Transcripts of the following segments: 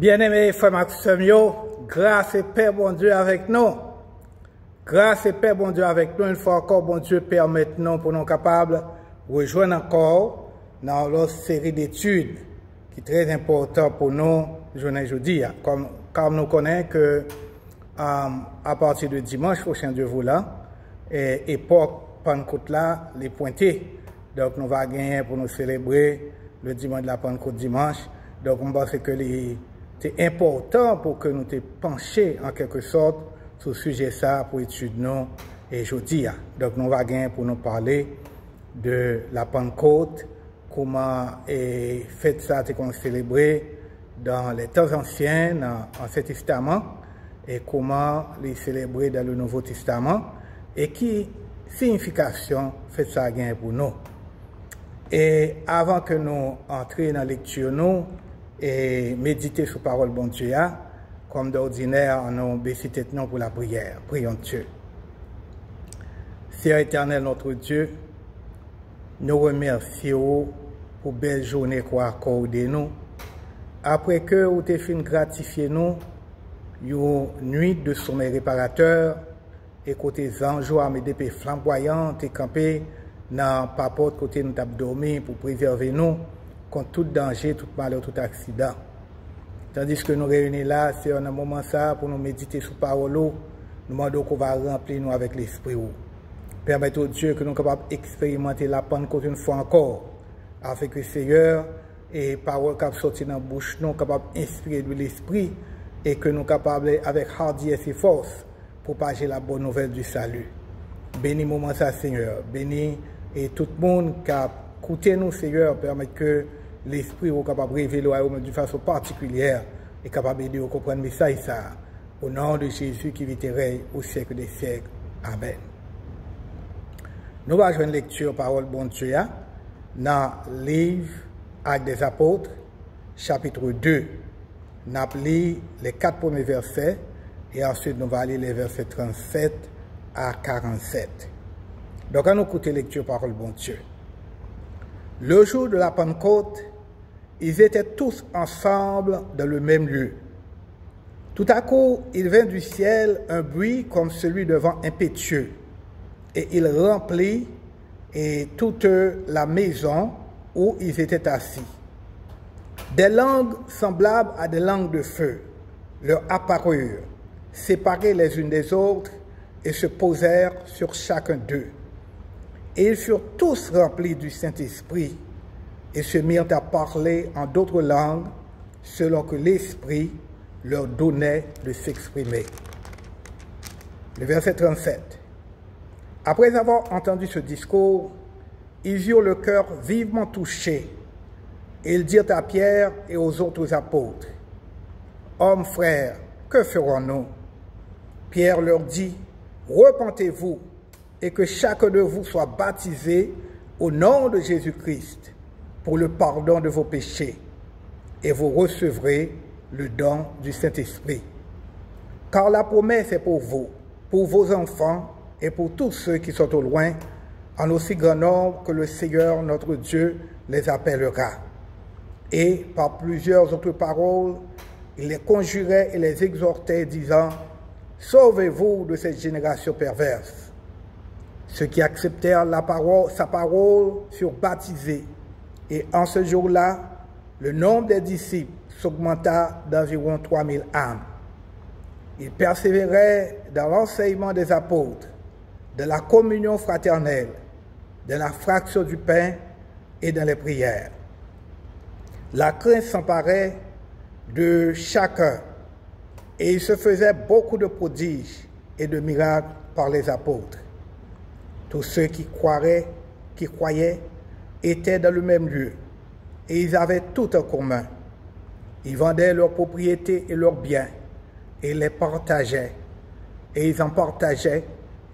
Bien-aimés frères Maxime, grâce et paix, bon Dieu, avec nous. Grâce et paix, bon Dieu, avec nous. Une fois encore, bon Dieu, permette nous pour nous capables de rejoindre encore dans notre série d'études qui est très important pour nous, aujourd'hui. Comme nous connaissons que à partir de dimanche prochain, Dieu voulant, époque Pentecôte là, les pointés. Donc, nous allons gagner pour nous célébrer le dimanche de la Pentecôte dimanche. Donc, on pense que c'est important pour que nous te penchions en quelque sorte sur ce sujet ça pour étudier nous et aujourd'hui. Donc, nous allons gagner pour nous parler de la Pentecôte, comment est fait ça, c'est qu'on célébrer dans les temps anciens, dans l'Ancien Testament, et comment les célébrer dans le Nouveau Testament, et qui signification fait ça gagner pour nous. Et avant que nous entrions dans la lecture, nous, et méditer sur la parole bon Dieu, comme d'ordinaire, nous baissons tête pour la prière. Prions Dieu. Seigneur éternel, notre Dieu, nous remercions pour belle journée qu'on a accordée nous. Après que vous avez fait gratifier nous, une nuit de sommeil réparateur, et côté anges, armés d'épées flamboyantes, et campés dans la porte côté nous avons dormi pour préserver nous contre tout danger, tout malheur, tout accident. Tandis que nous réunissons là, c'est un moment ça pour nous méditer sur la parole, nous demandons qu'on va remplir nous avec l'esprit. Permettez au Dieu que nous soyons capables d'expérimenter la Pentecôte une fois encore, afin que le Seigneur et parole qui sorti dans la bouche, nous capables d'inspirer de l'esprit et que nous sommes capables avec hardiesse et force pour partager la bonne nouvelle du salut. Bénis moment ça, Seigneur. Bénis et tout le monde qui a écouté nous, Seigneur, permet que l'esprit soit capable de révéler de façon particulière et capable de comprendre le message ça. Au nom de Jésus qui vit au siècle des siècles. Amen. Nous allons jouer une lecture parole bon Dieu dans le livre Actes des Apôtres, chapitre 2. Nous allons lire les 4 premiers versets et ensuite nous allons lire les versets 37 à 47. Donc, à nous écouter lecture parole bon Dieu. Le jour de la Pentecôte, ils étaient tous ensemble dans le même lieu. Tout à coup, il vint du ciel un bruit comme celui de vent impétueux, et il remplit toute la maison où ils étaient assis. Des langues semblables à des langues de feu leur apparurent, séparées les unes des autres, et se posèrent sur chacun d'eux. Et ils furent tous remplis du Saint-Esprit et se mirent à parler en d'autres langues selon que l'Esprit leur donnait de s'exprimer. Le verset 37. Après avoir entendu ce discours, ils eurent le cœur vivement touché et ils dirent à Pierre et aux autres apôtres, « Hommes, frères, que ferons-nous » Pierre leur dit, « Repentez-vous et que chacun de vous soit baptisé au nom de Jésus-Christ pour le pardon de vos péchés, et vous recevrez le don du Saint-Esprit. Car la promesse est pour vous, pour vos enfants et pour tous ceux qui sont au loin, en aussi grand nombre que le Seigneur notre Dieu les appellera. » Et par plusieurs autres paroles, il les conjurait et les exhortait, disant, « Sauvez-vous de cette génération perverse. » Ceux qui acceptèrent sa parole furent baptisés, et en ce jour-là, le nombre des disciples s'augmenta d'environ 3000 âmes. Ils persévéraient dans l'enseignement des apôtres, de la communion fraternelle, de la fraction du pain et dans les prières. La crainte s'emparait de chacun, et il se faisait beaucoup de prodiges et de miracles par les apôtres. Tous ceux qui croyaient, étaient dans le même lieu, et ils avaient tout en commun. Ils vendaient leurs propriétés et leurs biens, et les partageaient, et ils en partageaient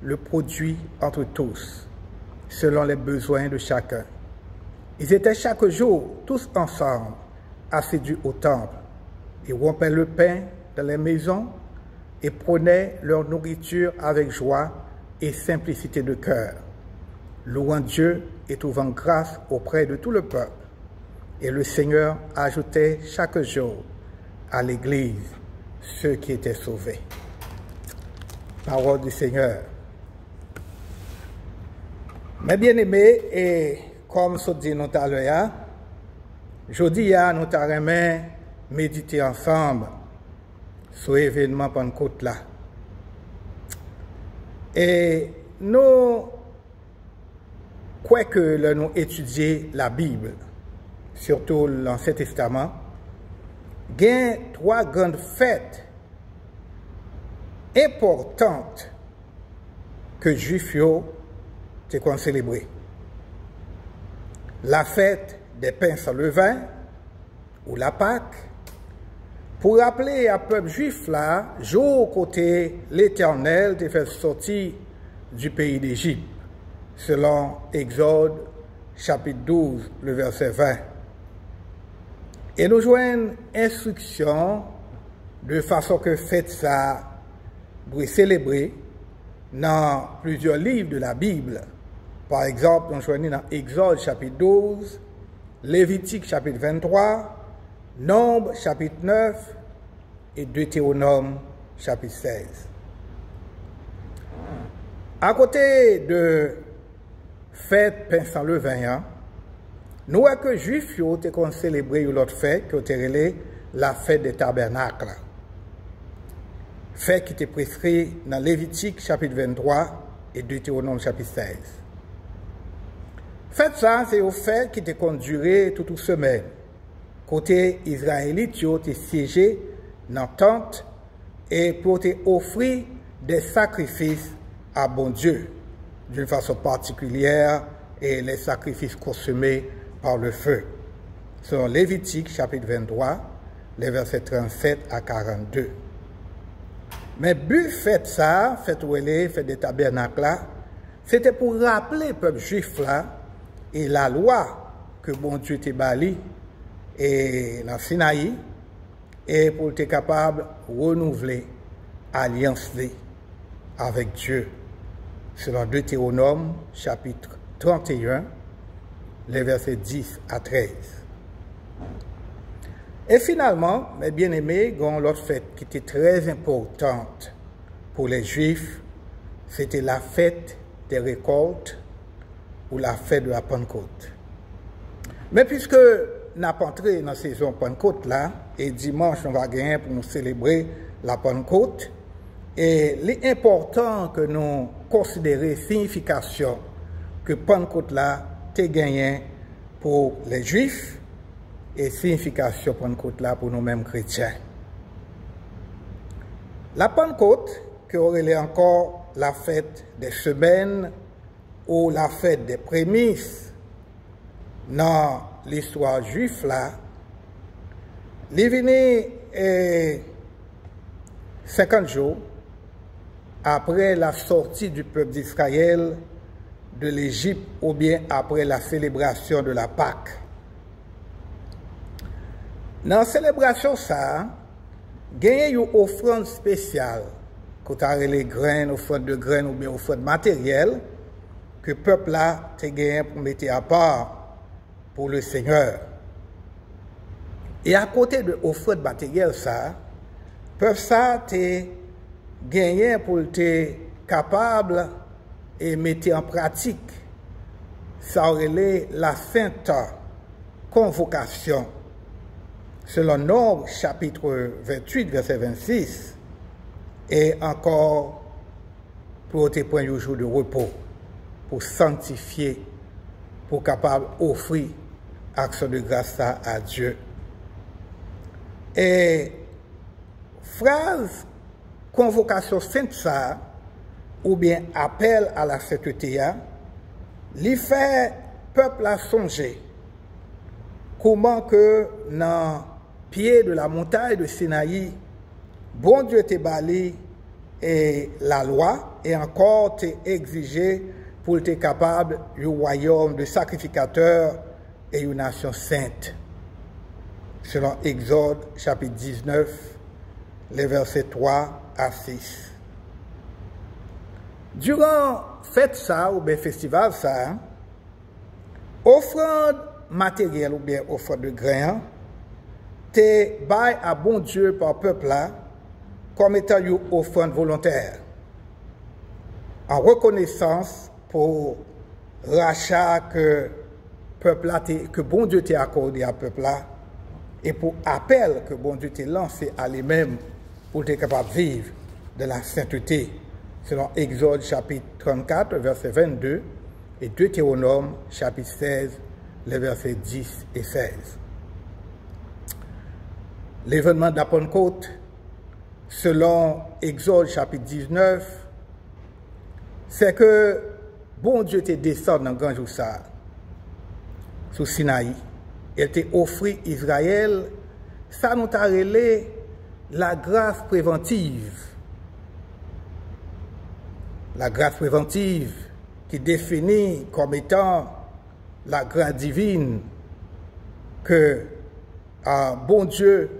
le produit entre tous, selon les besoins de chacun. Ils étaient chaque jour tous ensemble, assidus au temple. Ils rompaient le pain dans les maisons et prenaient leur nourriture avec joie et simplicité de cœur, louant Dieu et trouvant grâce auprès de tout le peuple. Et le Seigneur ajoutait chaque jour à l'Église ceux qui étaient sauvés. Parole du Seigneur. Mes bien-aimés, et comme je dit tout à l'heure, jeudi, nous avons méditer ensemble sur l'événement Pentecôte là. Et nous croyons que nous étudions la Bible, surtout l'Ancien Testament, il y a 3 grandes fêtes importantes que les Juifs ont célébrées. La fête des pains sans levain, ou la Pâque, pour rappeler à peuple juif là, jour côté l'Éternel te fait sortir du pays d'Égypte, selon Exode chapitre 12, le verset 20. Et nous joignons instruction de façon que fête ça doit célébrer dans plusieurs livres de la Bible. Par exemple, nous joignons dans Exode chapitre 12, Lévitique chapitre 23, Nombre chapitre 9 et Deutéronome chapitre 16. À côté de fête pain sans levain, nous voyons que les Juifs ont célébré une autre fête qui était la fête des tabernacles. Fête qui était prescrite dans Lévitique chapitre 23 et Deutéronome chapitre 16. Fête ça, c'est une fête qui était duré toute une semaine. Côté Israélite, ils ont été siégés dans la tente et pour offrir des sacrifices à bon Dieu, d'une façon particulière, et les sacrifices consommés par le feu. Selon Lévitique, chapitre 23, les versets 37 à 42. Mais but fait ça, fait des tabernacles là, c'était pour rappeler le peuple juif là, et la loi que bon Dieu t'a bali, et dans Sinaï, et pour être capable de renouveler l'alliance avec Dieu. Selon Deutéronome, chapitre 31, les versets 10 à 13. Et finalement, mes bien-aimés, il y a l'autre fête qui était très importante pour les Juifs, c'était la fête des récoltes ou la fête de la Pentecôte. Mais puisque nous avons entré dans la saison Pentecôte là, et dimanche on va gagner pour nous célébrer la Pentecôte, et l'important que nous considérions la signification que Pentecôte là a gagné pour les Juifs et signification Pentecôte là pour nous-mêmes chrétiens. La Pentecôte, qui aurait encore la fête des semaines ou la fête des prémices dans l'histoire juive là, il venait 50 jours après la sortie du peuple d'Israël de l'Égypte ou bien après la célébration de la Pâque. Dans la célébration ça, il y a une offrande spéciale, quand on les graines, offrande de graines ou bien offrande matérielle, que le peuple là a gagné pour mettre à part pour le Seigneur. Et à côté de l'offrande matérielle ça, le peuple ça a gagné pour être capable et mettre en pratique ça aurait la sainte convocation. Selon Nombre, chapitre 28, verset 26, et encore pour te prendre un jour de repos, pour sanctifier, pour capable d'offrir action de grâce à Dieu. Et phrase convocation sainte ça, ou bien appel à la sainteté, lui fait peuple à songer comment que dans pied de la montagne de Sinaï, bon Dieu t'a bali et la loi et encore t'a exigé pour être capable du royaume de sacrificateurs et une nation sainte. Selon Exode chapitre 19, les versets 3 à 6. Durant fête ça ou bien festival ça, offrande matérielle ou bien offrande de grains, te bail à bon Dieu par peuple là, comme étant une offrande volontaire, en reconnaissance pour rachat que peuple là, que bon Dieu t'a accordé à peuple là, et pour appel que bon Dieu t'a lancé à lui-même pour être capable de vivre de la sainteté, selon Exode chapitre 34, verset 22, et Deutéronome chapitre 16, les versets 10 et 16. L'événement de la Pentecôte, selon Exode chapitre 19, c'est que bon Dieu te descend dans le grand jour ça, sous Sinaï. Il t'a offert Israël, ça nous a relé la grâce préventive. La grâce préventive qui définit comme étant la grâce divine que bon Dieu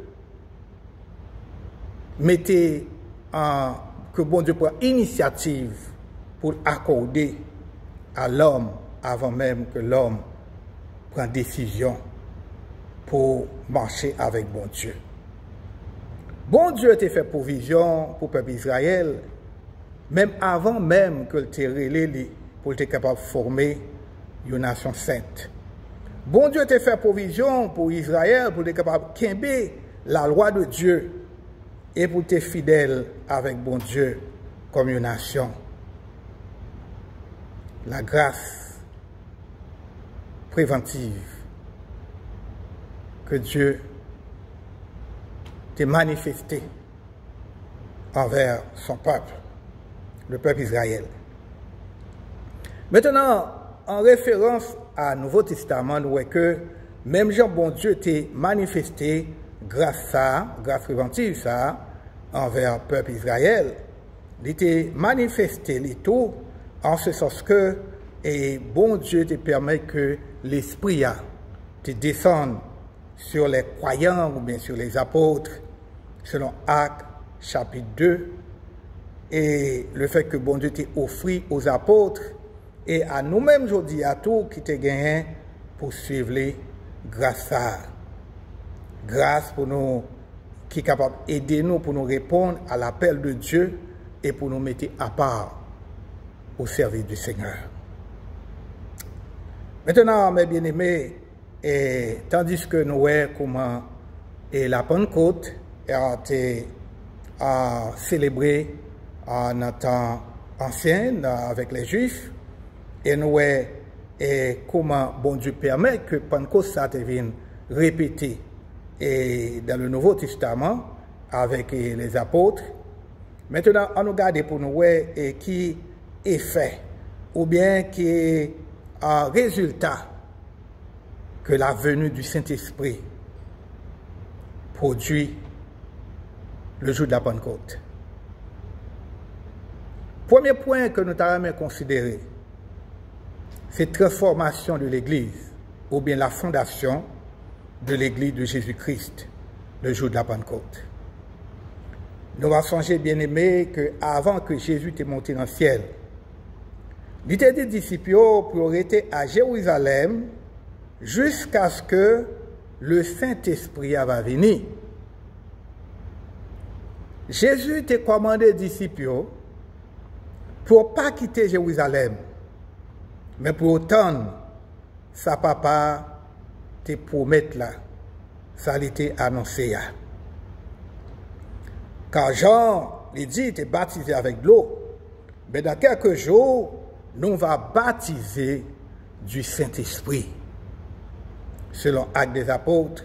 mettait que bon Dieu prend initiative pour accorder à l'homme avant même que l'homme prenne décision pour marcher avec bon Dieu. Bon Dieu t'a fait provision pour le peuple d'Israël, même avant même que le relé pour être capable de former une nation sainte. Bon Dieu t'a fait provision pour Israël pour être capable de quimber la loi de Dieu et pour être fidèle avec bon Dieu comme une nation. La grâce préventive que Dieu t'a manifestée envers son peuple, le peuple Israël. Maintenant, en référence à Nouveau Testament, nous voyons que même Jean bon Dieu t'a manifesté grâce préventive ça, envers le peuple Israël. Il t'a manifesté les tout en ce sens que et bon Dieu te permet que l'Esprit te descende sur les croyants ou bien sur les apôtres, selon Actes chapitre 2, et le fait que bon Dieu t'ait offert aux apôtres et à nous-mêmes aujourd'hui à tout qui t'est gagné pour suivre les grâce à grâce pour nous qui est capable d'aider nous pour nous répondre à l'appel de Dieu et pour nous mettre à part au service du Seigneur. Maintenant, mes bien-aimés, et tandis que nous voyons comment la Pentecôte a été célébrée en un temps ancien avec les Juifs, et nous voyons comment bon Dieu permet que Pentecôte ça devienne répété et dans le Nouveau Testament avec les apôtres. Maintenant, on nous regarde pour nous voir qui est fait ou bien qui est un résultat que la venue du Saint-Esprit produit le jour de la Pentecôte. Premier point que nous avons considéré, c'est la transformation de l'Église ou bien la fondation de l'Église de Jésus-Christ le jour de la Pentecôte. Nous allons songer, bien aimé, qu'avant que Jésus était monté dans le ciel, il était des disciples pour rester à Jérusalem jusqu'à ce que le Saint-Esprit va venir. Jésus t'a commandé aux disciples pour ne pas quitter Jérusalem, mais pour autant, sa papa te promettre là, ça l'était annoncé. Car Jean, il dit, il est baptisé avec l'eau, mais dans quelques jours, nous va baptiser du Saint-Esprit. Selon Actes des Apôtres,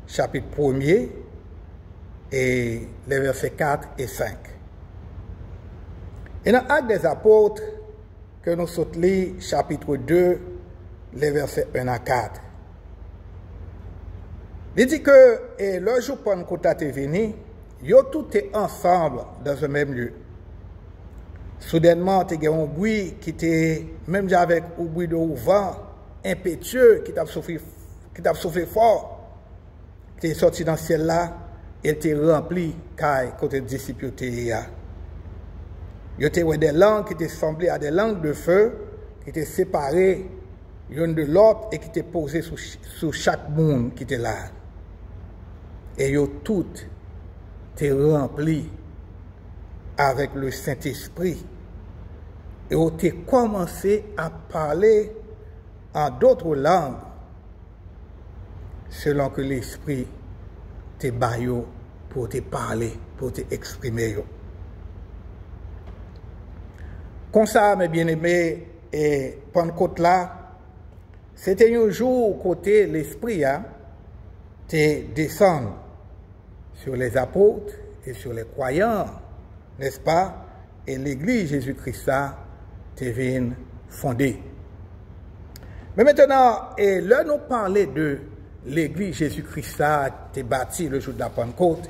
chapitre 1er, et les versets 4 et 5. Et dans Actes des Apôtres, que nous sautons, chapitre 2, les versets 1 à 4. Il dit que le jour Pentecôte est venu, ils tout est ensemble dans un même lieu. Soudainement, il y a un bruit qui était, même avec un bruit de vent impétueux, qui t'a soufflé fort, qui est sorti dans le ciel là, il était rempli car côté disciples étaient. Il y avait des langues qui étaient semblées à des langues de feu, qui étaient séparées l'une de l'autre et qui étaient posées sur chaque monde qui était là. et yo tout te rempli avec le Saint-Esprit. Et on a commencé à parler en d'autres langues selon que l'Esprit te baillot pour te parler, pour te exprimer. Comme ça, mes bien-aimés, et Pentecôte là, c'était un jour côté l'Esprit te descend sur les apôtres et sur les croyants, n'est-ce pas? Et l'Église Jésus-Christ te vient fonder. Mais maintenant, et là nous parler de l'Église Jésus-Christ te bâti le jour de la Pentecôte,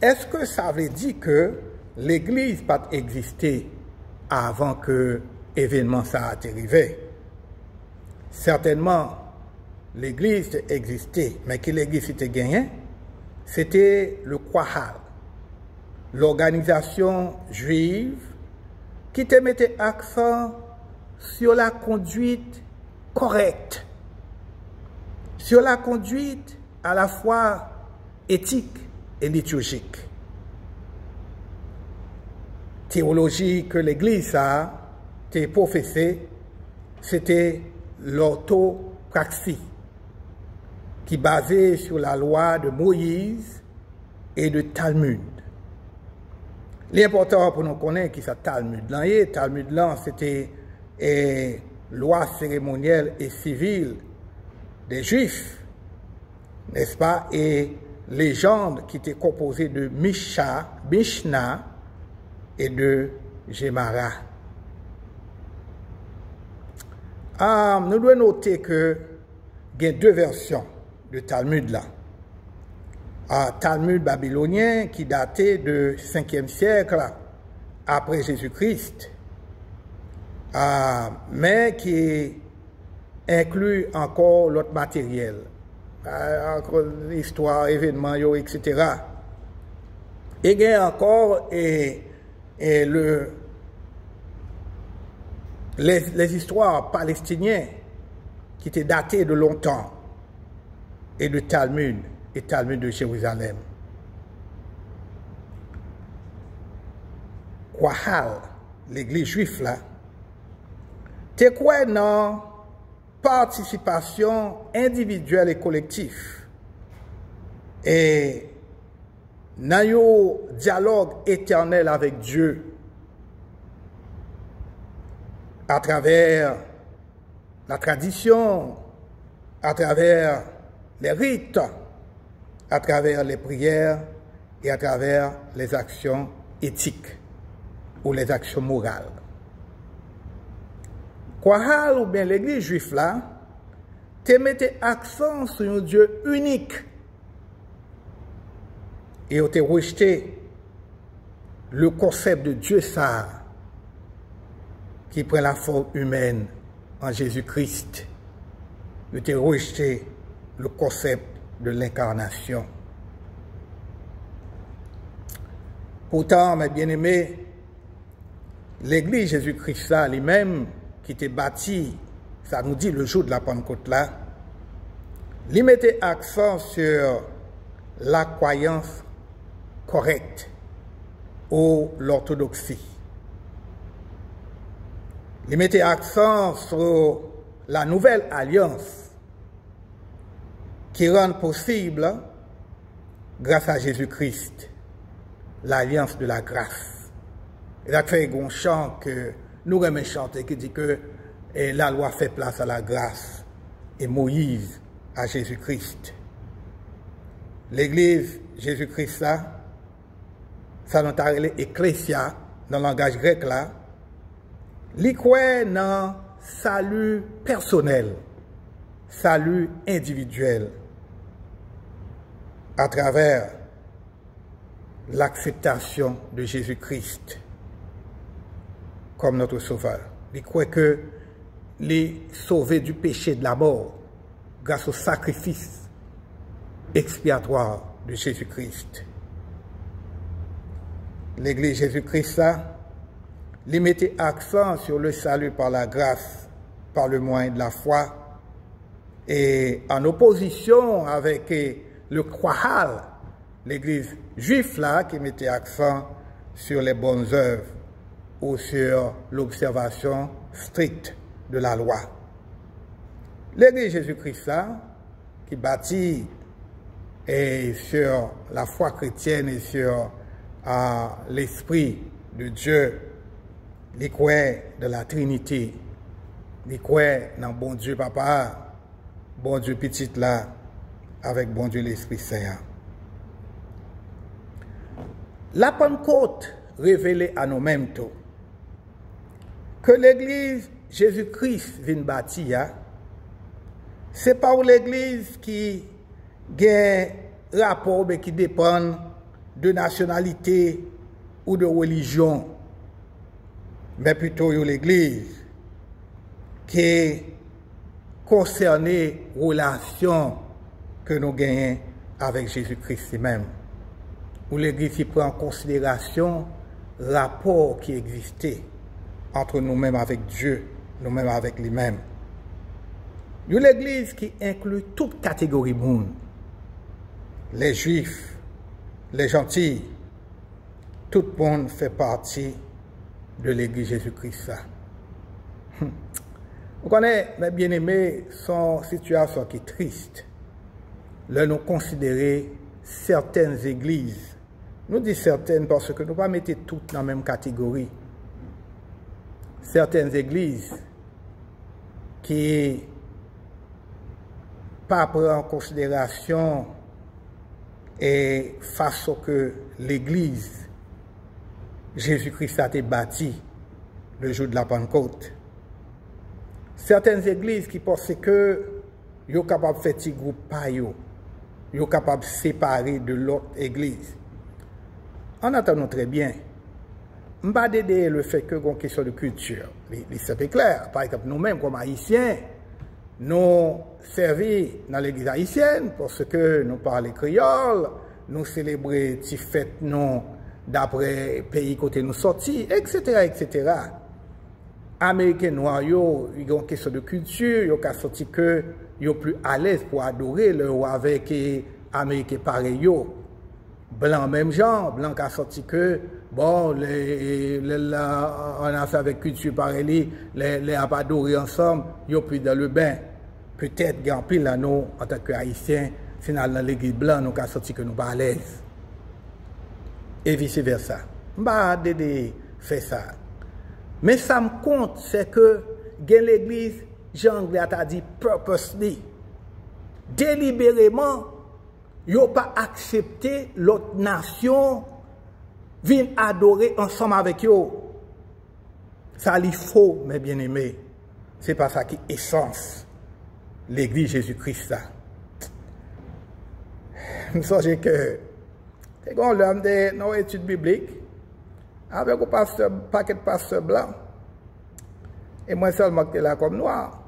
est-ce que ça veut dire que l'Église pas existé avant que l'événement ça arrivé? Certainement, l'Église existait, mais que l'Église était gagnée, c'était le Qahal, l'organisation juive qui te mettait accent sur la conduite correcte, sur la conduite à la fois éthique et liturgique. Théologie que l'Église a professée, c'était l'orthopraxie, qui basait sur la loi de Moïse et de Talmud. L'important pour nous connaître qui c'est Talmud. Talmud là, c'était loi cérémonielle et civile des Juifs, n'est-ce pas? Et légende qui était composée de Mishnah et de Gemara. Nous devons noter que il y a deux versions de Talmud là. Talmud babylonien qui datait du 5e siècle après Jésus-Christ, mais qui inclut encore l'autre matériel, encore l'histoire, événements, etc. Et il y a encore les histoires palestiniennes qui étaient datées de longtemps, et de Talmud, et Talmud de Jérusalem. Qahal, l'église juive là, t'es quoi dans participation individuelle et collective, et dans un dialogue éternel avec Dieu à travers la tradition, à travers les rites, à travers les prières et à travers les actions éthiques ou les actions morales. Qahal ou bien l'église juive là, te mettait accent sur un Dieu unique et on te rejeté le concept de Dieu ça qui prend la forme humaine en Jésus-Christ. On te rejeté le concept de l'incarnation. Pourtant, mes bien-aimés, l'église Jésus-Christ lui-même, qui était bâti, ça nous dit le jour de la Pentecôte là, lui mettait accent sur la croyance correcte ou l'orthodoxie. Il mettait accent sur la nouvelle alliance qui rend possible, grâce à Jésus-Christ, l'alliance de la grâce. Et là, il y a un chant que nous aimons chanter qui dit que la loi fait place à la grâce et Moïse à Jésus-Christ. L'église Jésus-Christ, ça nous a appelé ecclésia dans le langage grec là, li croit dans salut personnel, salut individuel, à travers l'acceptation de Jésus-Christ comme notre sauveur. Il croit que les sauver du péché de la mort grâce au sacrifice expiatoire de Jésus-Christ. L'Église Jésus-Christ, il mettait accent sur le salut par la grâce, par le moyen de la foi, et en opposition avec le Qahal, l'église juive là qui mettait accent sur les bonnes œuvres ou sur l'observation stricte de la loi. L'église Jésus-Christ là, qui bâtit sur la foi chrétienne et sur l'Esprit de Dieu, les croix de la Trinité, les croix dans bon Dieu Papa, bon Dieu Petit là, avec bon Dieu l'Esprit Saint. La Pentecôte révélée à nous-mêmes que l'Église Jésus-Christ vient bâtir, c'est pas l'Église qui a un rapport qui dépend de nationalité ou de religion, mais plutôt l'Église qui est concernée relation que nous gagnons avec Jésus-Christ lui-même, où l'Église qui prend en considération le rapport qui existait entre nous-mêmes avec Dieu, nous-mêmes avec lui-même. L'Église qui inclut toute catégorie de monde, les juifs, les gentils, tout le monde fait partie de l'Église Jésus-Christ. Vous connaissez, mes bien-aimés, son situation qui est triste. Là, nous considérons certaines églises. Nous disons certaines parce que nous ne pas mettre toutes dans la même catégorie. Certaines églises qui pas prendre en considération et façon que l'église Jésus-Christ a été bâtie le jour de la Pentecôte. Certaines églises qui pensent que ils sont capables de faire petit groupe par eux, ils sont capables de séparer de l'autre église. En attendant très bien, je ne vais pas aider le fait que c'est une question de culture. C'est clair. Par exemple, nous-mêmes, comme haïtiens, nous servons dans l'église haïtienne parce que nous parlons créole, nous célébrons les fêtes d'après le pays côté nous sortis, etc., etc. Américains noirs, ils ont une question de culture, ils ont sorti que ils sont plus à l'aise pour adorer le roi avec les Américains pareils. Blanc même genre, blanc qui a sorti que bon, on a fait avec culture pareille, les adorer ensemble, ils ont pris dans le bain. Peut-être qu'il y a un pile là, nous, en tant qu'Haïtiens, si nous dans l'église blanche, nous avons sorti que nous pas à l'aise. Et vice versa. Je ne vais pas faire ça. Mais ça me compte, c'est que l'église, Jean-Anglais a dit purposely, délibérément, ils n'ont pas accepté l'autre nation vienne adorer ensemble avec eux. Ça lui faut, mes bien-aimés. C'est pas ça qui est essence l'église Jésus-Christ. Je me souviens que c'est quand l'homme de nos études bibliques avec un paquet de pasteurs blancs. Et moi seulement qui est là comme noir.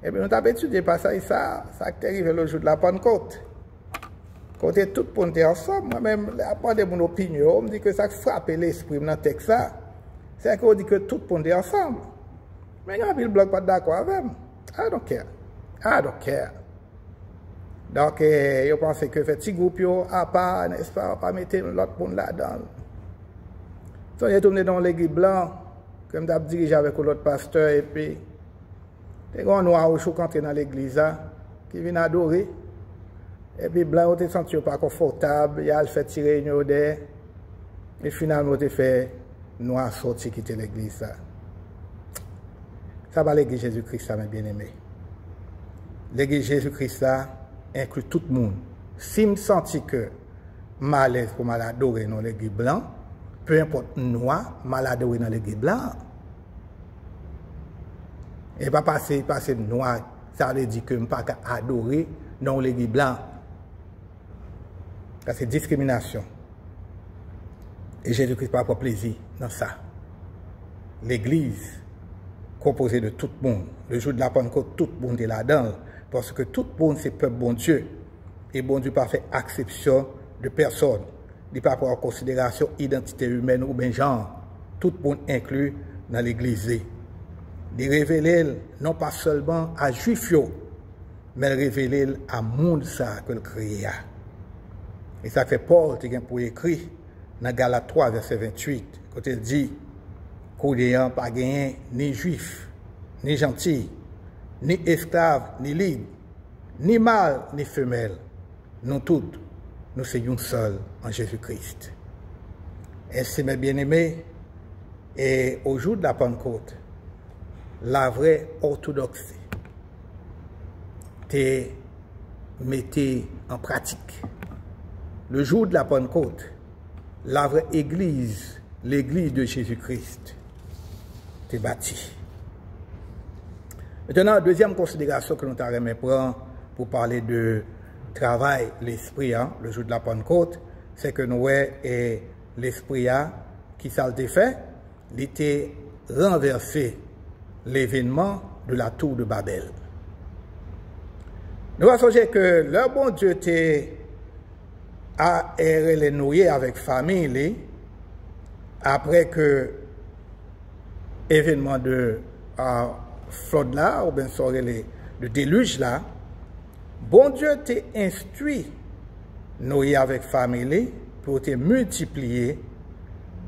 Et bien nous avons étudié par ça, ça qui est arrivé le jour de la Pentecôte. Quand tout le monde est ensemble, moi-même, après de mon opinion, on me dit que ça frappe l'esprit dans le texte, c'est qu'on dit que tout le monde est ensemble. Mais il y a un bloc pas d'accord avec moi. I don't care. I don't care. Donc, je pense que ce petit groupe, à part, n'est-ce pas, pas mettre l'autre monde là-dedans. Donc, je suis tourné dans l'église blanche, comme je dirigé avec l'autre pasteur, et puis, les gens noirs qui sont entrés dans l'église, qui viennent adorer. Et puis, blanc, on ne se senti pas confortable, il a fait tirer une odeur, et finalement, on a fait noir sortir quitter l'église. Ça va l'église Jésus-Christ, mes bien-aimés. L'église Jésus-Christ inclut tout le monde. Si je me sens que malaise pour m'adorer dans l'église blanc, peu importe noir, m'adorer dans l'église blanc. Et pas passer noir, ça veut dire que je ne peux pas adorer dans l'église blanc. C'est discrimination. Et Jésus-Christ n'a pas plaisir dans ça. L'église, composée de tout le monde, le jour de la Pentecôte, tout le monde est là-dedans. Parce que tout le monde, c'est peuple bon Dieu. Et bon Dieu n'a pas fait exception de personne. Il n'a pas pris en considération identité humaine ou bien genre. Tout le monde inclus dans l'église. Il révèle non pas seulement à Juifs, mais il révèle à monde ça que le créa. Et ça fait Paul qui a pour écrit dans Galates 3, verset 28, quand il dit qu'on n'a pas gagné ni juif, ni gentil, ni esclave, ni libre, ni mâle, ni femelle. Nous toutes, nous sommes seuls en Jésus-Christ. Ainsi, mes bien-aimés, et au jour de la Pentecôte, la vraie orthodoxie, t'es mettez en pratique. Le jour de la Pentecôte, la vraie église, l'église de Jésus-Christ, t'es bâtie. Maintenant, deuxième considération que nous t'avons prendre pour parler de travail, l'esprit, le jour de la Pentecôte, c'est que nous et l'esprit qui ça a été fait, il était renversé l'événement de la tour de Babel. Nous allons songer que le bon Dieu a erré les noyer avec famille après que l'événement de flotte là, ou bien le déluge là, bon Dieu t'a instruit noyer avec famille pour te multiplier,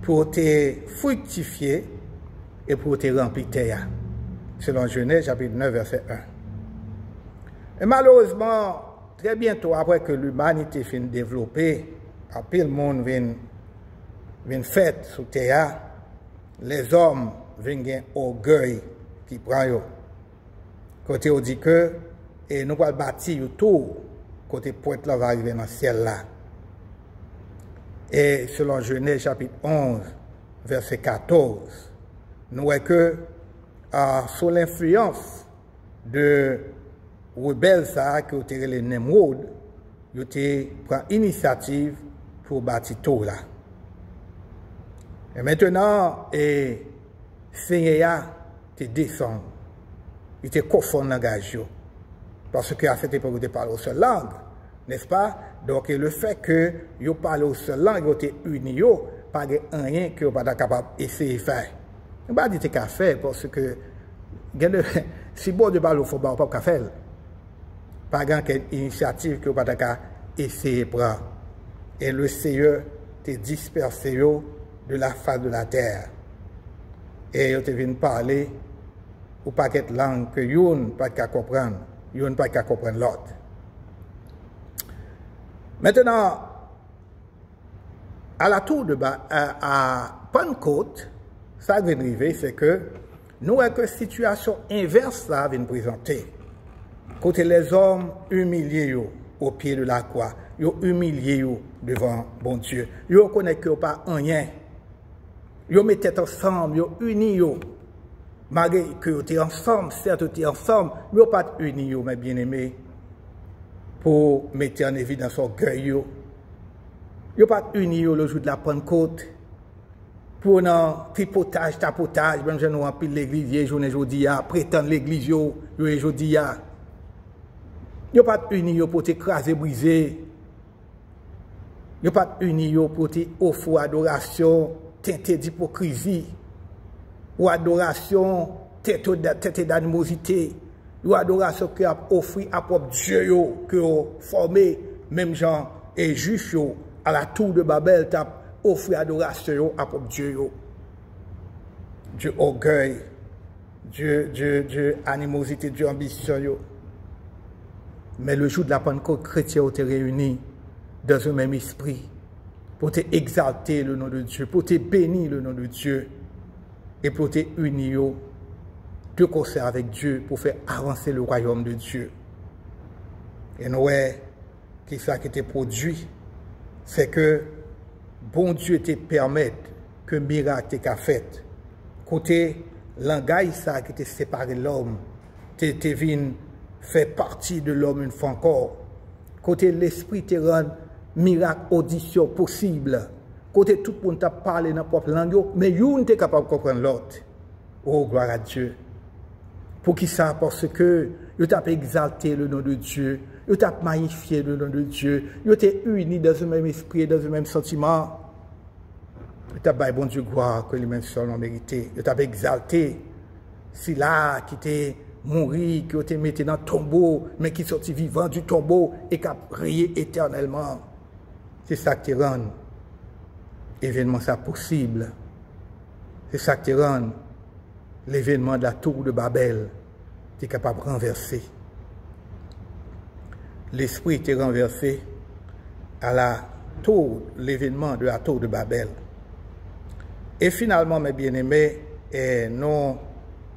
pour te fructifier et pour te remplir terre. Selon Genèse chapitre 9 verset 1. Et malheureusement, très bientôt après que l'humanité finit de développer, à pile monde vient fait sous terre, les hommes viennent gagner orgueil qui prend yo. Côté on dit que et nous allons bâtir tout côté pointe là va arriver dans le ciel là. Et selon Genèse chapitre 11 verset 14, nous voyons que sous l'influence de rebelles qui ont tiré les Nemrod, ils ont pris l'initiative pour bâtir tout là. Et maintenant, Seigneur te descend, il te confond dans gage. Parce qu'à cette époque, ils parlaient aux seule langue, n'est-ce pas? Donc, le fait que ils parlent aux seule langue, ils étaient unis, pas de rien que vous pas capable d'essayer de faire. Je ne vais pas dire que vous faire parce que si bon Dieu parle au fond, vous ne pouvez pas faire. Pas de initiative que vous ne pouvez pas essayer de prendre. Et le Seigneur te dispersé de la face de la terre. Et il te vient parler ou pas de langue que vous ne pouvez pas comprendre. Vous ne pouvez pas comprendre l'autre. Maintenant, à la tour de à Pentecôte, ça vient arriver, c'est que nous avons une situation inverse là vient présenter. Côté les hommes humiliés au pied de la croix, ils sont humiliés devant bon Dieu. Ils reconnaissent qu'ils n'ont pas rien. Ils mettent ensemble, ils sont unis. Malgré que ils sont ensemble, certes ils sont ensemble, mais ils ne sont pas unis, mes bien-aimés, pour mettre en évidence l'orgueil. Ils ne sont pas unis le jour de la Pentecôte. Pour un tripotage, tapotage, même si nous avons l'église, aujourd'hui, prétendre l'église, aujourd'hui. Ils ne sont pas unis pour t'écraser, briser. Ils ne sont pas unis pour t'offrir adoration, teintée d'hypocrisie, ou adoration, teintée d'animosité, ou adoration qui a offert à propre Dieu, que formé, même gens et juifs, à la tour de Babel, offrir adoration à propre Dieu. Dieu orgueil, Dieu animosité, Dieu ambition. Mais le jour de la Pentecôte, chrétiens ont été réunis dans un même esprit pour te exalter le nom de Dieu, pour te bénir le nom de Dieu et pour te unir de concert avec Dieu pour faire avancer le royaume de Dieu. Et nous voyons que ça qui était produit, c'est que bon Dieu te permet que miracle t'a fait. Côté langage ça qui te séparé l'homme, te vient fait partie de l'homme une fois encore. Côté l'esprit te rend miracle audition possible. Côté tout le monde t'a parlé dans propre langue, mais vous n'êtes capable de comprendre l'autre. Oh gloire à Dieu. Pour qui ça? Parce que vous t'avez exalté le nom de Dieu, vous t'avez magnifié le nom de Dieu, vous êtes unis dans le même esprit, dans le même sentiment. Vous avez bon Dieu gloire que lui-même seul en mérité. Vous avez exalté. Si là qui était mort, qui était mis dans le tombeau, mais qui sortit vivant du tombeau et qui a prié éternellement. C'est ça qui rend l'événement ça possible. C'est ça qui rend l'événement de la tour de Babel est capable de renverser. L'esprit était renversé à la tour, l'événement de la tour de Babel. Et finalement, mes bien-aimés, nous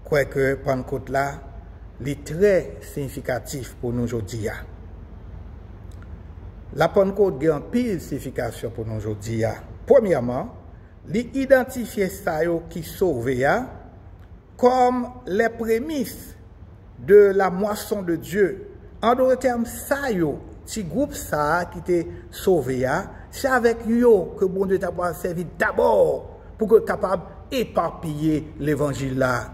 croyons que Pentecôte là, est très significatif pour nous aujourd'hui. La Pentecôte a une pile signification pour nous aujourd'hui. Premièrement, l'identifier ça qui sauve comme les prémices de la moisson de Dieu. En d'autres termes, ça petit groupe ça qui était sauvé, c'est avec eux que bon Dieu t'a servi d'abord pour que capable éparpiller l'évangile là.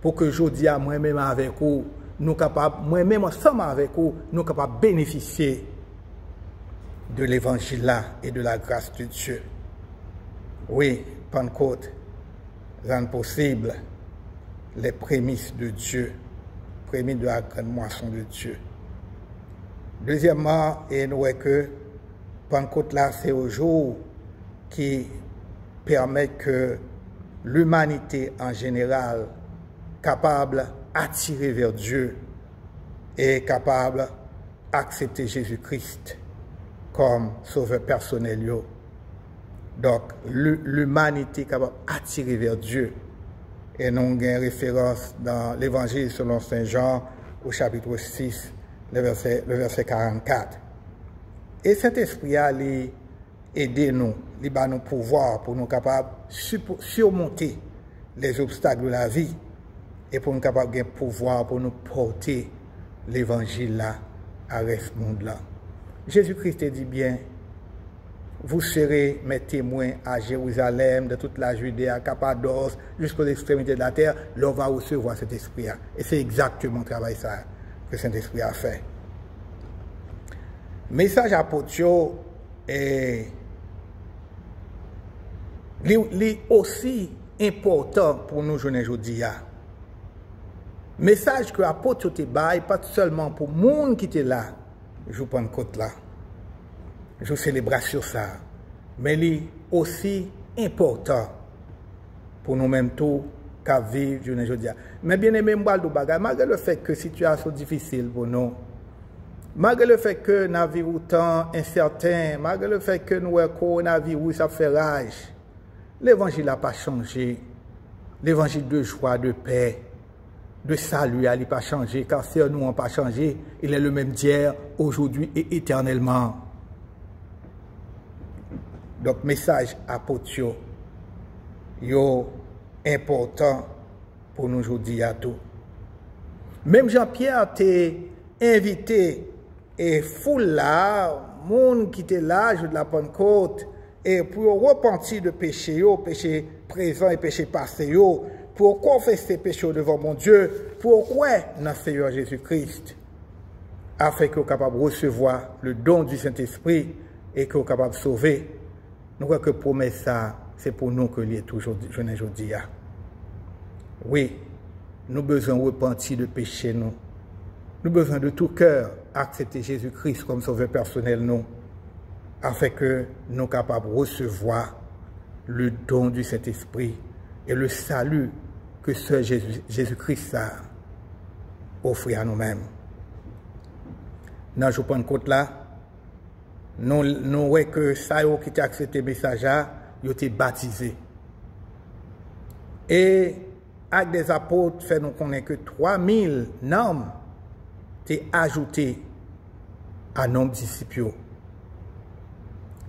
Pour que je dis à moi-même avec vous, nous capables, moi-même ensemble avec vous, nous capables bénéficier de l'évangile là et de la grâce de Dieu. Oui, Pentecôte rend possible les prémices de Dieu, prémices de la grande moisson de Dieu. Deuxièmement, et nous voyons que Pentecôte là, c'est au jour qui permet que l'humanité en général capable d'attirer vers Dieu et capable d'accepter Jésus-Christ comme sauveur personnel. Donc, l'humanité capable d'attirer vers Dieu. Et nous avons une référence dans l'Évangile selon Saint Jean au chapitre 6, le verset 44. Et cet esprit a aidé nous, il va nous pouvoir pour nous capables de surmonter les obstacles de la vie et pour nous capables de pouvoir pour nous porter l'évangile là à ce monde là. Jésus-Christ dit bien, vous serez mes témoins à Jérusalem, de toute la Judée, à Cappadoce, jusqu'aux extrémités de la terre. L'on va recevoir cet esprit-là. Et c'est exactement le travail ça que cet esprit a fait. Message apôtre est aussi important pour nous aujourd'hui. Message que l'apôtre te baille, pas seulement pour le monde qui était là, je prends le côté là. Je célèbre sur ça. Mais il est aussi important pour nous-mêmes tous qu'à vivre aujourd'hui. Mais bien aimé, malgré le fait que la situation est difficile pour nous, malgré le fait que nous vivons temps incertain, malgré le fait que nous avons coronavirus, ça fait rage, l'évangile n'a pas changé. L'évangile de joie, de paix, de salut, il n'a pas changé. Car si nous n'avons pas changé, il est le même d'hier, aujourd'hui et éternellement. Donc, message apôtre, est important pour nous aujourd'hui à tout. Même Jean-Pierre t'a invité et foule là, monde qui était là, jour de la Pentecôte, et pour repentir de péché, péché présent et péché passé, pour confesser péché devant mon Dieu, pour croire dans le Seigneur Jésus-Christ, afin que vous capable de recevoir le don du Saint-Esprit et que vous capable de sauver. Nous croyons que promesse ça, c'est pour nous que l'est toujours aujourd'hui. Oui, nous avons besoin de repentir de péché, nous. Nous avons besoin de tout cœur accepter Jésus-Christ comme sauveur personnel, nous, afin que nous soyons capables de recevoir le don du Saint-Esprit et le salut que seul Jésus-Christ a offert à nous-mêmes. Dans le Pentecôte là, nous voyons que ça qui a accepté le message, ils ont été baptisés. Et avec des apôtres, fait nous connaître que 3000 noms étaient ajoutés à nombre de disciples.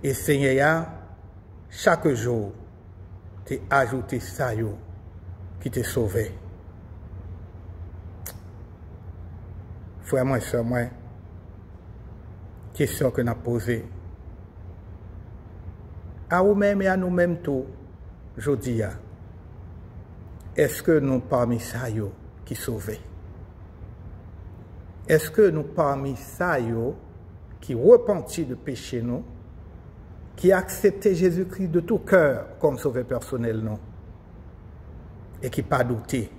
Et Seigneur, chaque jour, t'es ajouté ça qui t'est sauvé. Frère, moi, soeur, moi, question que nous avons posée. À vous-même et à nous-mêmes tout, je dis, est-ce que nous parmi ça qui sauvés? Est-ce que nous parmi ça qui repentit de péché nous, qui acceptent Jésus-Christ de tout cœur comme sauveur personnel non, et qui pas douté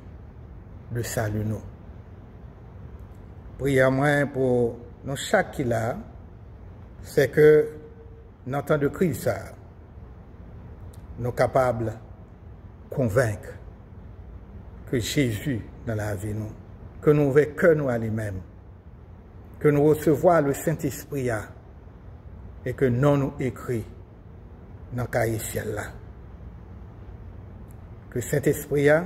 de salut nous? Prière moi pour nous chaque qui là, c'est que dans le temps de crise, nous sommes capables de convaincre que Jésus dans la vie, nous, que nous ne que nous à lui-même, que nous recevons le Saint-Esprit et que non nous écrit dans le cahier ciel là. Que le Saint-Esprit est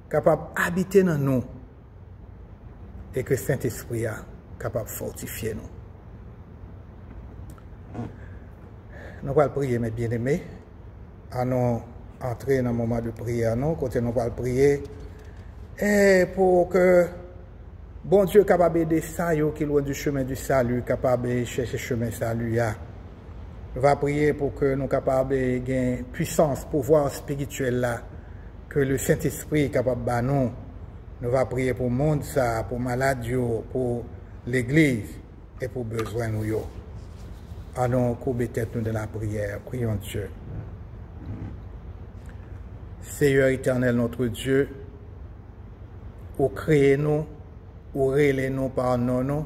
capable d'habiter dans nous et que le Saint-Esprit est capable de fortifier nous. Nous allons prier, mes bien-aimés. Allons entrer dans le moment de prière. Nous allons prier et pour que bon Dieu capable d'aider ça, qui est loin du chemin du salut, capable de chercher le chemin du salut. Nous allons prier pour que nous soyons capables de gagner puissance, pouvoir spirituel là, que le Saint-Esprit est capable de nous. Nous allons prier pour le monde, pour les malades, pour l'Église et pour les besoins nous. Allons courber tête nous dans la prière. Prions Dieu. Seigneur éternel, notre Dieu, ou créer nous, ou révéler nous par nous,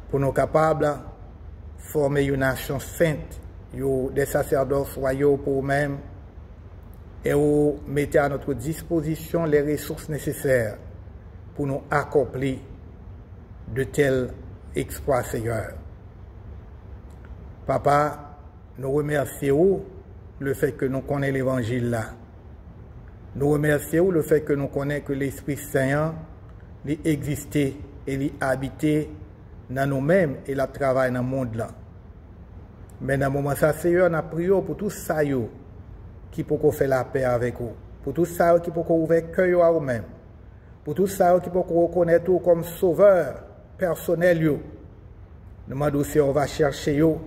pour nous capables de former une nation sainte, des sacerdoces royaux pour nous-mêmes, et vous mettez à notre disposition les ressources nécessaires pour nous accomplir de tels exploits, Seigneur. Papa, nous remercions le fait que nous connaissons l'évangile là. Nous remercions le fait que nous connaissons que l'Esprit Saint existait et il habitait dans nous-mêmes et il travaille dans le monde là. Mais dans le moment ça, Seigneur, nous prions pour tout ça qui peut faire la paix avec vous, pour tout ça qui peut ouvrir le cœur à vous-même, pour tout ça qui peut reconnaître comme sauveur personnel. Nous demandons si on va chercher vous.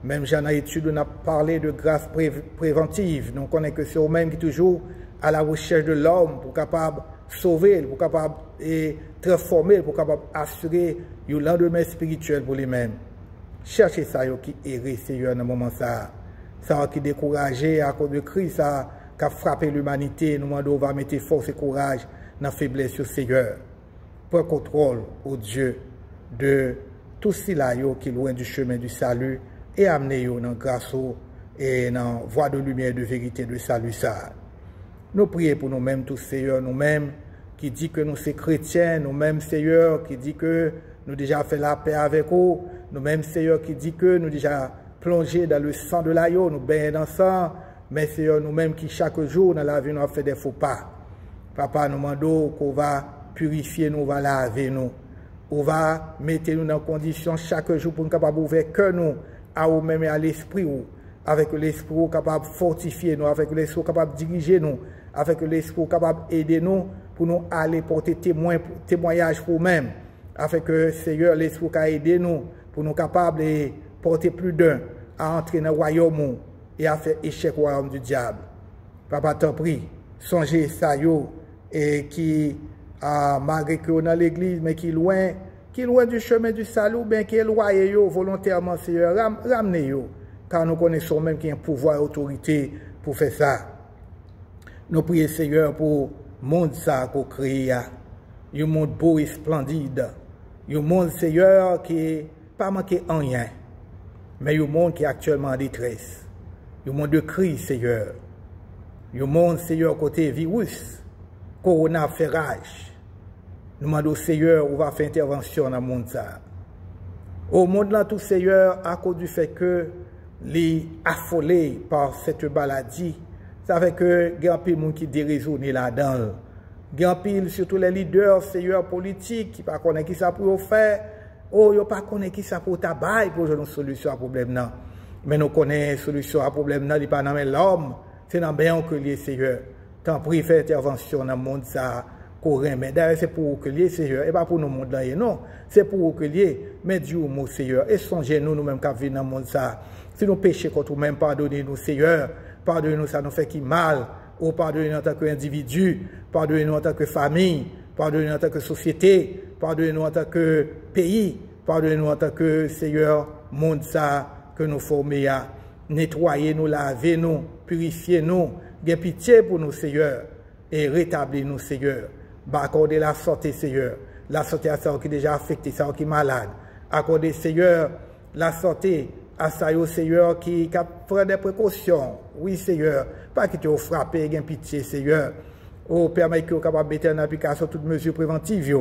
Même j'en ai étude, on a parlé de grâce préventive. Nous connaissons que c'est eux-mêmes qui toujours à la recherche de l'homme pour capable de sauver, pour capable de transformer, pour capable d'assurer un lendemain spirituel pour lui-même. Cherchez ça qui erré, Seigneur, dans le moment ça. Ça qui découragé à cause de Christ, ça qui a frappé l'humanité. Nous demandons, on va mettre force et courage dans la faiblesse au Seigneur. Prends contrôle, au Dieu, de tout cela qui est loin du chemin du salut. Et amener dans la grâce et dans la voie de lumière, de vérité, de salut. Ça. Nous prions pour nous-mêmes, tous Seigneur, nous-mêmes, qui dit que nous sommes chrétiens, nous-mêmes, Seigneur, qui dit que nous déjà fait la paix avec vous, nous-mêmes, Seigneur, qui dit que nous déjà plongé dans le sang de l'agneau, nous baignons dans le sang, mais Seigneur, nous-mêmes qui chaque jour dans la vie, nous avons fait des faux pas. Papa, nous demandons qu'on va purifier nous, on va laver nous, on va mettre nous dans des conditions chaque jour pour nous capables d'ouvrir que nous, à vous-même et à l'esprit, avec l'esprit capable de fortifier nous, avec l'esprit capable de diriger nous, avec l'esprit capable d'aider nous pour nous aller porter témoignage pour nous-mêmes, afin que Seigneur, l'esprit qui a aidé nous, pour nous capables de porter plus d'un à entrer dans le royaume et à faire échec au royaume du diable. Papa, t'en prie, songez ça, et qui, malgré que dans l'église, mais qui est loin du chemin du salut, bien qui est loyé volontairement, Seigneur, ramenez-yo, car nous connaissons même qu'il y a un pouvoir et autorité pour faire ça. Nous prions, Seigneur, pour le monde qu'on crée, un monde beau et splendide, un monde, Seigneur, qui n'est pas manqué en rien, mais un monde qui est actuellement en détresse, un monde de crise, Seigneur, un monde, Seigneur, côté virus, corona fait rage. Nous demandons au Seigneur, on va faire intervention dans le monde. Au monde là, tout Seigneur, à cause du fait que les affolés par cette maladie, ça fait que il y a un peu de monde qui déraisonné là-dedans. Il y a un peu, surtout les leaders, Seigneur, politiques, qui ne connaissent pas qui ça pour faire. Oh, ils ne connaissent pas qui ça pour tabac pour une solution à problème là. Mais nous connaissons la solution à problème là, il n'est pas dans l'homme, c'est dans le bien que lié, Seigneur. Tant pis, faire intervention dans le monde ça. Mais d'ailleurs, c'est pour que lié, Seigneur, et pas pour nous monde là, non. C'est pour que lié, mais Dieu, mon Seigneur, et songez-nous, nous-mêmes, qui vivons dans le monde ça. Si nous péchons contre nous-mêmes, pardonnez-nous, Seigneur. Pardonnez-nous, ça nous fait qui mal. Ou pardonnez-nous en tant qu'individu, pardonnez-nous en tant que famille, pardonnez-nous en tant que société, pardonnez-nous en tant que pays, pardonnez-nous en tant que, Seigneur, monde ça, que nous formons. Nettoyez-nous, lavez-nous, purifiez-nous, ayez pitié pour nous, Seigneur, et rétablissez-nous, Seigneur. Accordez la santé, Seigneur. La santé à ceux qui est déjà affecté, ceux qui est malade. Accordez, Seigneur, la santé à ça, Seigneur, qui prend des précautions. Oui, Seigneur, pas qui te frappe, gain pitié, Seigneur. Oh, permet que vous capable mettre en application toutes mesures préventives,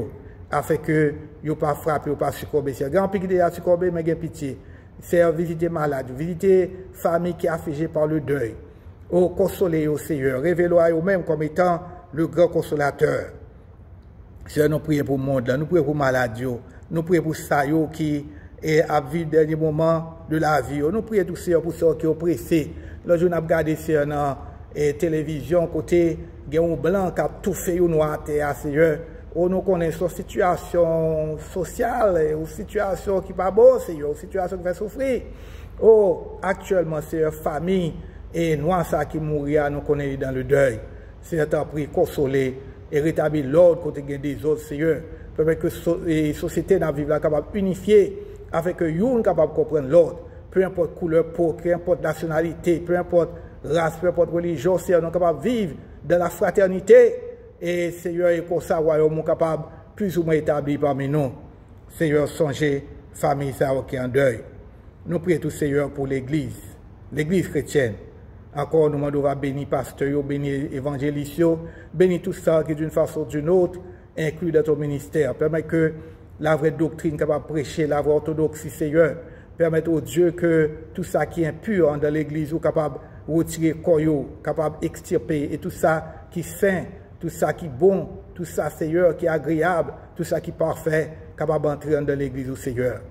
afin que vous pas frapper, vous pas succomber. C'est grand pic de succomber, mais gain pitié. C'est visiter malade, visiter famille qui est affligée par le deuil. Oh, consoler au Seigneur, révélez-vous à vous-même comme étant le grand consolateur. Seigneur, nous prions pour le monde, nous prions pour maladie, nous prions pour ça qui est à vivre le dernier moment de la vie. Nous prions tout Seigneur pour ceux qui sont pressés. Le jour où nous avons regardé Seigneur dans la télévision, côté un blanc qui a tout fait noir, Seigneur. Nous connaissons une situation sociale, une situation qui n'est pas bonne, Seigneur, une situation qui fait souffrir. Oh, actuellement, Seigneur, famille et noir ça qui mourir, nous connaissons dans le deuil. Seigneur, t'as pris, consoler et rétablir l'ordre côté des autres, Seigneur. Permet que la société n'a vivre capable unifiée, afin que nous capable de comprendre l'ordre. Peu importe couleur peau, peu importe nationalité, peu importe race, peu importe religion, Seigneur, nous capable de vivre dans la fraternité. Et Seigneur, et comme ça, royaume capable plus ou moins établi parmi nous. Seigneur, songez, famille, ça qui est en deuil. Nous prions tout, Seigneur, pour l'Église chrétienne. Encore, nous demandons à bénir pasteur, bénir évangéliste, bénir tout ça qui d'une façon ou d'une autre, inclus dans ton ministère. Permet que la vraie doctrine capable de prêcher, la vraie orthodoxie, Seigneur. Permet au Dieu que tout ça qui est impur dans l'Église, ou capable de retirer le capable d'extirper, et tout ça qui est saint, tout ça qui est bon, tout ça, Seigneur, qui est agréable, tout ça qui est parfait, capable d'entrer dans l'Église au Seigneur.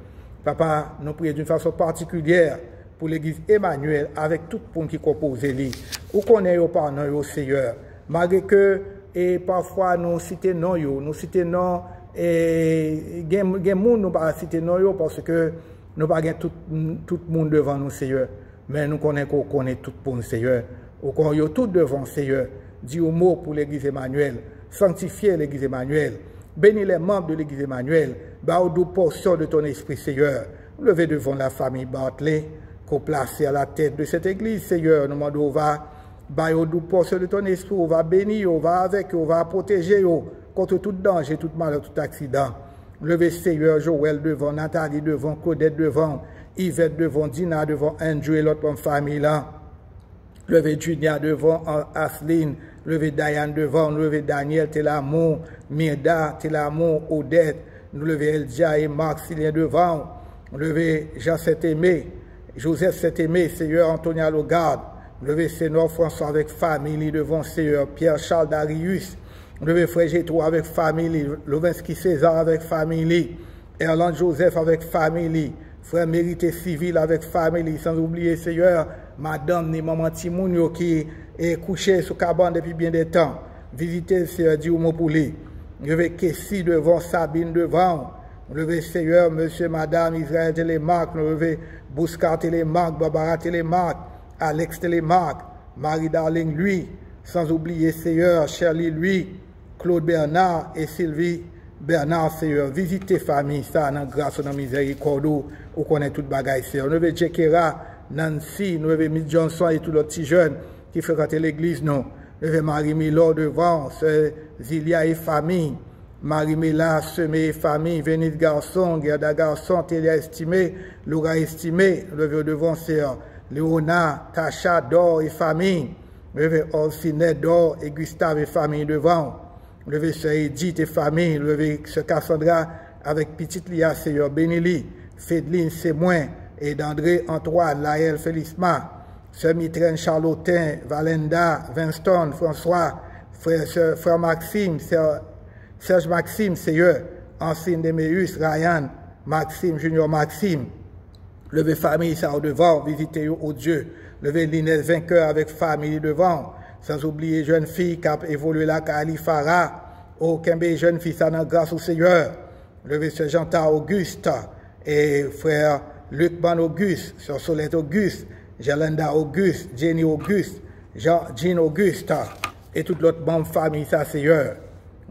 Papa, nous prions d'une façon particulière pour l'Église Emmanuel, avec tout le monde qui compose l'Église. Où connaît par nous, au Seigneur. Malgré que, et parfois, nous citons non, nous citons non, et il y a des gens nous pas citer non, parce que nous pas tout le monde devant nous, Seigneur. Mais nous connaissons qu'on connaît tout le monde, Seigneur. Nous connaissons tout devant, Seigneur. Dis au mot pour l'Église Emmanuel, sanctifier l'Église Emmanuel, bénis les membres de l'Église Emmanuel, bah aux 12 portions de ton esprit, Seigneur. Levez devant la famille Bartley, qu'on place à la tête de cette Église, Seigneur. Nous demandons, on va, bah aux 12 portions de ton esprit, on va bénir, on va avec, on va protéger contre tout danger, tout malheur, tout accident. Levez, Seigneur, Joël devant, Nathalie devant, Claudette devant, Yvette devant, Dina devant, Andrew et l'autre famille là. Levez Junia devant, Asline, levez Diane devant, levez Daniel, Télamon, Mirda, Télamon, Odette, levez Eldia et Marc Silien devant, levez Jean Saint-Aimé, Joseph Saint-Aimé, Seigneur Antonia Logarde, levez Sénor François avec famille devant, Seigneur Pierre Charles Darius, levez Frère Gétro avec famille, Lovinsky César avec famille, Erland Joseph avec famille, Frère Mérité Civil avec famille, sans oublier, Seigneur, Madame ni Maman Timounio qui est couché sous cabane depuis bien des temps. Visitez le Seigneur Diomo pour lui. Levez Kessie devant, Sabine devant. Levez Seigneur, Monsieur, Madame, Israël Télémarque. Levez Bouscar Télémarque, Barbara Télémarque, Alex Télémarque, Marie Darling lui. Sans oublier Seigneur, Shirley lui, Claude Bernard et Sylvie Bernard, Seigneur. Visitez famille, ça, dans grâce, dans miséricorde, ou connaît toute bagaille, Seigneur. Levez Jekera, Nancy, nous avons mis Johnson et tous les petits jeunes qui fréquentent l'église, nous. Nous avons Marie-Milo devant, Zilia et famille, Marie-Mila, Semé et famille, Vénite Garçon, Gerda Garçon, Télia estimé, Laura estimé, nous avons devant, c'est Léona, Tacha, Dor et famille, nous avons Orsinet, Dor et Gustave et famille devant, nous avons Sœur Edith et famille, nous avons Sœur Cassandra avec petite Lia, Seigneur, Bénéli, Fédeline, c'est moins, et d'André Antoine, Laël Félisma, Sœur Mitraine Charlotin, Valenda, Winston, François, Frère Maxime, Serge Maxime, Seigneur, Ancine Deméus, Ryan, Maxime, Junior Maxime. Levez famille, ça au devant, visitez au Dieu. Levez l'Inès vainqueur avec famille devant. Sans oublier jeune fille qui a évolué là, Kali Farah, au Kembe jeune fille, ça n'a grâce au Seigneur. Levez ce Jean-Ta Auguste et frère Luc Ban Auguste, Sœur Solette Auguste, Jalenda Auguste, Jenny Auguste, Jean Auguste, et toute l'autre bonne famille, ça, Seigneur.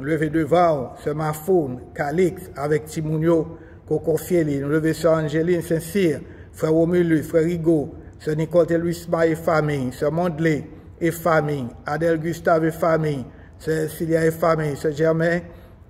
Levez devant, Sœur Mafoun, Calix, avec Timounio, Coco Fieli, levez Sœur Angéline Saint-Cyr, Frère Romulus, Frère Rigaud, Sœur Nicole Teluisma et famille, Sœur Mondelé et famille, Adèle Gustave et famille, Sœur Cilia et famille, Sœur Germain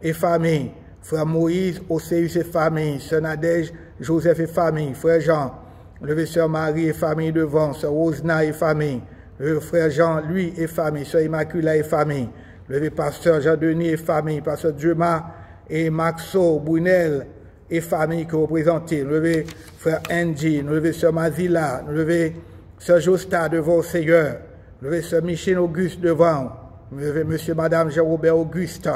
et famille, Frère Moïse, Océus et famille, Sœur Nadège, Joseph et famille, Frère Jean, Levez Sœur Marie et famille devant, Sœur Rosna et famille. Levez Frère Jean, lui et famille, Sœur Immaculée et famille. Levez Pasteur Jean-Denis et famille, Pasteur Dieumas et Maxo, Brunel et famille que vous représentez. Levez Frère Angie, levez Sœur Mazila, levez Sœur Josta devant Seigneur. Levez Sœur Michel Auguste devant. Levez Monsieur Madame Jean-Robert Auguste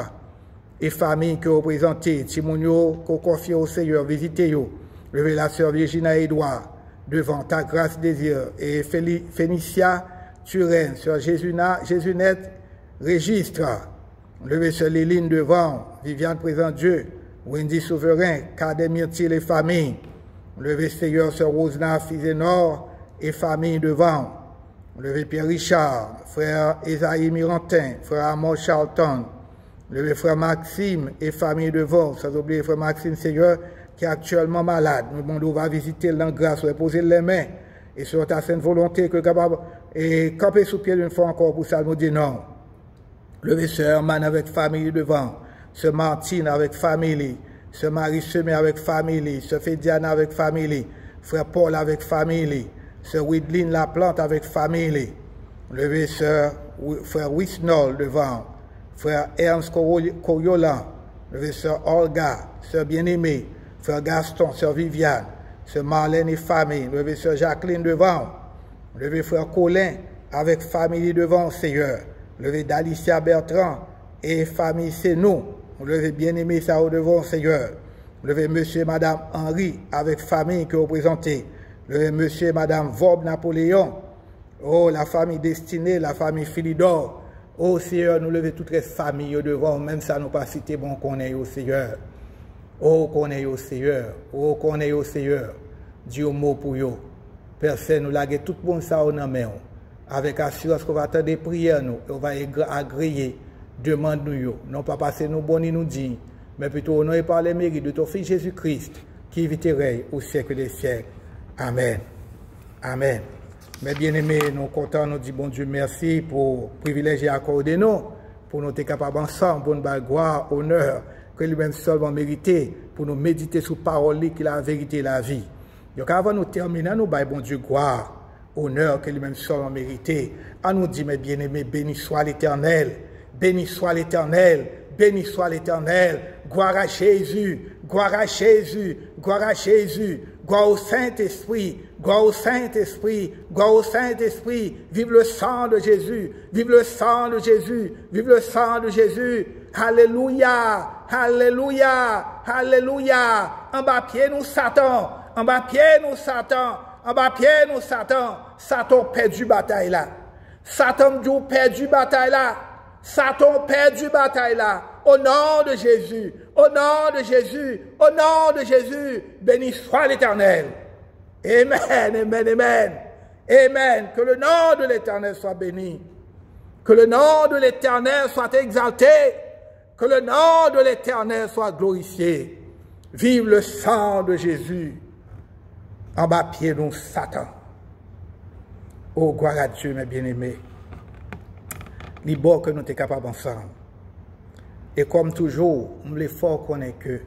et famille que vous représentez. Timonio, qu'on confie au Seigneur, visitez-vous. Levez la Sœur Virginia Edouard devant ta grâce désir et Fénicia Turenne, Sœur Jésunette Registre. Levez Sœur Léline devant, Viviane Présent Dieu, Wendy Souverain, Cadet Myrtille et famille. Levez Seigneur Sœur Rosna Fizénor et famille devant. Levez Pierre Richard, Frère Esaïe Mirantin, Frère Amor Charlton. Levez Frère Maxime et famille devant, sans oublier Frère Maxime Seigneur qui est actuellement malade. Nous demandons va visiter la grâce, reposer les mains et sur ta sainte volonté que capable et camper sous pied une fois encore pour ça nous dit non. Levez Sœur Man avec famille devant, Sœur Martine avec famille, Sœur Marie Semé avec famille, Sœur Fédiana avec famille, Frère Paul avec famille, Sœur Widline Laplante avec famille. Levez Frère Wisnol devant, Frère Ernst Coriolan, levez Sœur Olga, Sœur Bien-Aimée, Frère Gaston, Sœur Viviane, Sœur Marlène et famille, levez Sœur Jacqueline devant, levez Frère Colin avec famille devant, Seigneur, levez Dalicia Bertrand et famille c'est nous, levez Bien-Aimé Sao devant, Seigneur, levez Monsieur et Madame Henri avec famille que vous représentez, levez Monsieur et Madame Vob Napoléon, oh la famille destinée, la famille Philidor, oh Seigneur, nous levez toutes les familles devant, même ça nous pas cité bon qu'on est au Seigneur. Oh, qu'on est au Seigneur, oh, qu'on est au Seigneur, Dieu mot pour vous. Personne nous lague tout bon ça en main. Avec assurance qu'on va attendre des prières, nous, on va agréer, demande nous, non pas passer nous bon nous dit, mais plutôt honorer par les mérites de ton Fils Jésus-Christ, qui viterait au siècle des siècles. Amen. Amen. Mais bien aimés, nous comptons, nous disons bon Dieu merci pour le privilège accordé nous, pour nous être capables ensemble, pour nous donner gloire, honneur, que lui-même seulement mérité, pour nous méditer sur parole qui est la vérité et la vie. Donc avant de nous terminer, nous disons bon Dieu gloire, honneur que lui-même seulement mérité. À nous dire, mes bien-aimés, béni soit l'Éternel, béni soit l'Éternel, béni soit l'Éternel, gloire à Jésus, gloire à Jésus, gloire à Jésus, gloire au Saint-Esprit, gloire au Saint-Esprit, gloire au Saint-Esprit, vive le sang de Jésus, vive le sang de Jésus, vive le sang de Jésus, alléluia, alléluia, alléluia, en bas pied nous Satan, en bas pied nous Satan, en bas pied nous Satan, Satan perdu bataille là, Satan du perdu bataille là, Satan perdu bataille là, au nom de Jésus, au nom de Jésus, au nom de Jésus, béni soit l'Éternel. Amen, amen, amen, amen. Que le nom de l'Éternel soit béni. Que le nom de l'Éternel soit exalté. Que le nom de l'Éternel soit glorifié. Vive le sang de Jésus. En bas pied nous Satan. Oh, gloire à Dieu, mes bien-aimés. Libre que nous sommes capables ensemble. Et comme toujours, l'effort qu'on est que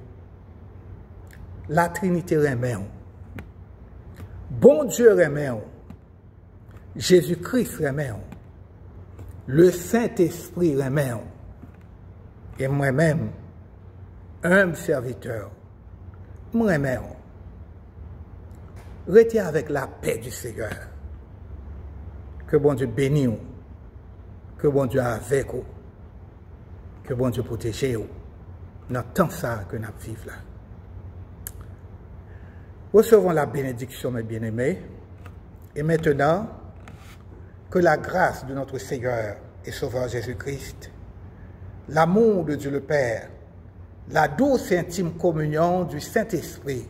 la Trinité remet. Bon Dieu remet. Jésus-Christ remet. Le Saint-Esprit remet. Et moi-même, humble serviteur, moi remet. Restez avec la paix du Seigneur. Que bon Dieu bénisse. Que bon Dieu avec vous. Que bon Dieu protège vous. Dans tant ça que nous vivons là. Recevons la bénédiction, mes bien-aimés. Et maintenant, que la grâce de notre Seigneur et Sauveur Jésus-Christ, l'amour de Dieu le Père, la douce et intime communion du Saint-Esprit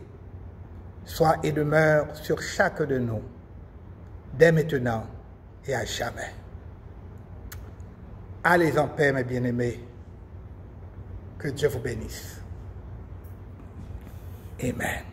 soit et demeure sur chacun de nous, dès maintenant et à jamais. Allez en paix, mes bien-aimés. Que Dieu vous bénisse. Amen.